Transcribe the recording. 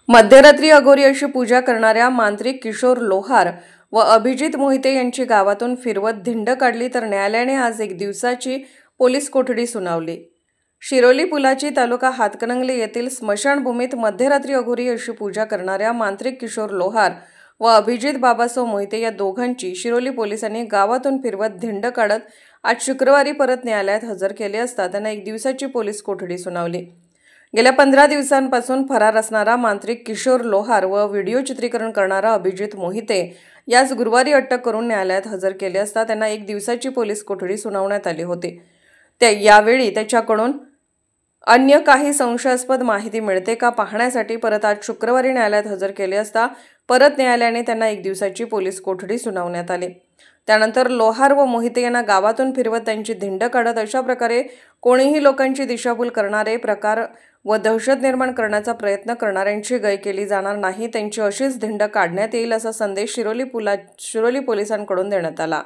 मध्यरात्री अघोरी अशी पूजा करणाऱ्या मांत्रिक किशोर लोहार व अभिजित मोहिते यांची गावातून फिरवत धिंड काढली तर न्यायालयाने आज 1 दिवसाची पोलीस कोठडी सुनावली। शिरोली पुलाची तालुका हातकणंगले येथील स्मशानभूमीत मध्यरात्री अघोरी अशी पूजा करणाऱ्या मांत्रिक किशोर लोहार व अभिजित बाबासाहेब मोहिते या दोघांची शिरोली पोलिसांनी गावातून फिरवत धिंड काढत आज शुक्रवारी परत न्यायालयात हजर केले असता त्यांना 1 दिवसाची पोलीस कोठडी सुनावली। गेल्या 15 दिवसांपासून फरार असणारा मांत्रिक किशोर लोहार व व्हिडिओ चित्रीकरण करणारा अभिजित मोहिते यास गुरुवारी अटक करून न्यायालयात हजर केले असता त्यांना 1 दिवसाची पोलीस कोठडी सुनावण्यात आली होती। यावेळी त्याच्याकडून अन्य काही संशयास्पद माहिती मिळते का पाहण्यासाठी परत आज शुक्रवारी न्यायालयात हजर केले असता परत न्यायालयाने त्यांना 1 दिवसाची पोलीस कोठडी सुनावण्यात आली। त्यानंतर लोहार व मोहिते यांना गावातून फिरवत त्यांची धिंड काढत अशा प्रकारे कोणीही लोकांची दिशाभूल करणारे प्रकार व दहशत निर्माण करण्याचा प्रयत्न करणाऱ्यांची गय केली जाणार नाही, त्यांची अशीच धिंड काढण्यात येईल असा संदेश शिरोली पोलिसांकडून देण्यात आला।